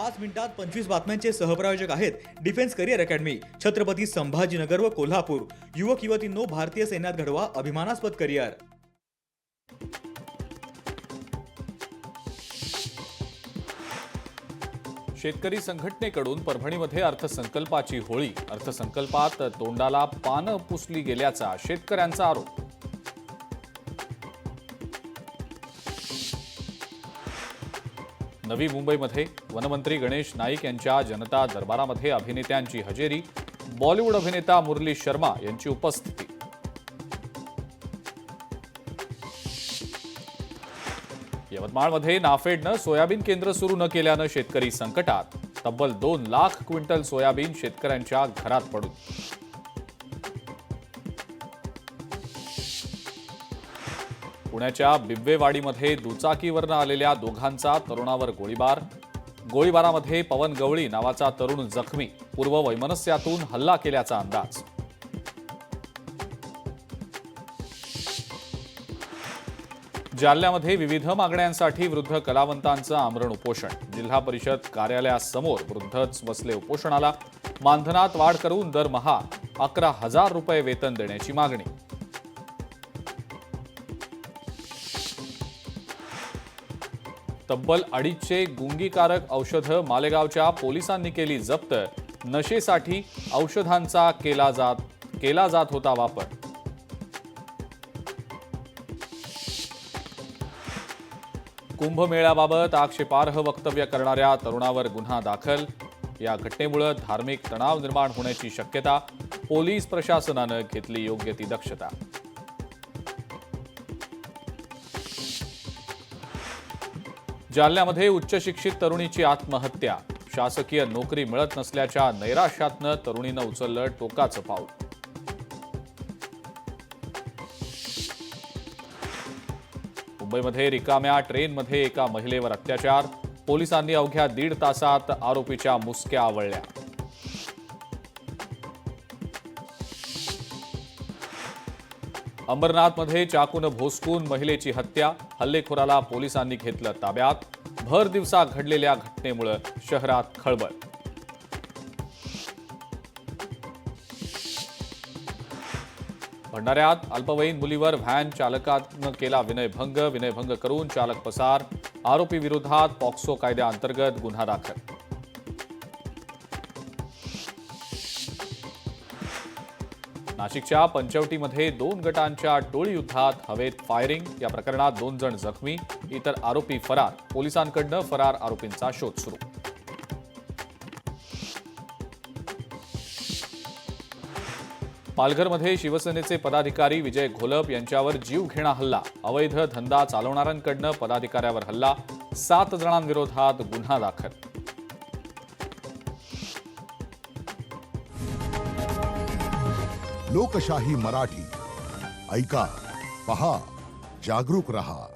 मिनिटात 25 बातम्यांचे सहप्रायोजक आहेत defence career academy, Chhatrapati Sambhajinagar व कोल्हापूर। युवक युवतींनो, भारतीय सैन्यात घडवा अभिमानास्पद करिअर। शेतकरी संघटनेकडून परभणीमध्ये अर्थसंकल्पाची होळी। अर्थसंकल्पात तोंडाला पानं पुसली गेल्याचा शेतकऱ्यांचा आरोप। नवी मुंबईमध्ये वनमंत्री गणेश नाईक यांच्या जनता दरबारामध्ये अभिनेत्यांची हजेरी। बॉलिवूड अभिनेता मुरली शर्मा यांची उपस्थिती। यवतमाळमध्ये नाफेडनं सोयाबीन केंद्र सुरू न केल्यानं शेतकरी संकटात। तब्बल 2 लाख क्विंटल सोयाबीन शेतकऱ्यांच्या घरात पडून। पुण्याच्या बिब्वेवाडीमध्ये दुचाकीवरनं आलेल्या दोघांचा तरुणावर गोळीबार। गोळीबारामध्ये पवन गवळी नावाचा तरुण जखमी। पूर्व वैमनस्यातून हल्ला केल्याचा अंदाज। जालन्यामध्ये विविध मागण्यांसाठी वृद्ध कलावंतांचं आमरण उपोषण। जिल्हा परिषद कार्यालयासमोर वृद्धच बसले उपोषणाला। मानधनात वाढ करून दरमहा 11,000 रुपये वेतन देण्याची मागणी। तब्बल 250 गुंगीकारक औषधं मालेगावच्या पोलिसांनी केली जप्त। नशेसाठी औषधांचा केला जात होता वापर। कुंभमेळ्याबाबत आक्षेपार्ह वक्तव्य करणाऱ्या तरुणावर गुन्हा दाखल। या घटनेमुळे धार्मिक तणाव निर्माण होण्याची शक्यता। पोलीस प्रशासनानं घेतली योग्य ती दक्षता। जालन्यामध्ये उच्च शिक्षित तरुणीची आत्महत्या। शासकीय नोकरी मिळत नसल्याच्या नैराश्यातनं तरुणीनं उचललं टोकाचं पाऊल। मुंबईमध्ये रिकाम्या ट्रेनमध्ये एका महिलेवर अत्याचार। पोलिसांनी अवघ्या 1.5 तासात आरोपीच्या मुसक्या आवळल्या। अंबरनाथमध्ये चाकून भोसकून महिलेची हत्या। हल्लेखोराला पोलिसांनी घेतलं ताब्यात। भर दिवसा घडलेल्या घटनेमुळे शहरात खळबळ। भंडाऱ्यात अल्पवयीन मुलीवर व्हॅन चालकानं केला विनयभंग। विनयभंग करून चालक पसार। आरोपी विरोधात पॉक्सो कायद्याअंतर्गत गुन्हा दाखल। नाशिकच्या पंचवटीमध्ये 2 गटांच्या टोळी युद्धात हवेत फायरिंग। या प्रकरणात 2 जण जखमी, इतर आरोपी फरार। पोलिसांकडून फरार आरोपींचा शोध सुरू। पालघरमध्ये शिवसेनेचे पदाधिकारी विजय घोलप यांच्यावर जीवघेणा हल्ला। अवैध धंदा चालवणाऱ्यांकडून पदाधिकाऱ्यावर हल्ला। 7 जणांविरोधात गुन्हा दाखल। लोकशाही मराठी ऐका, पहा, जागरूक रहा।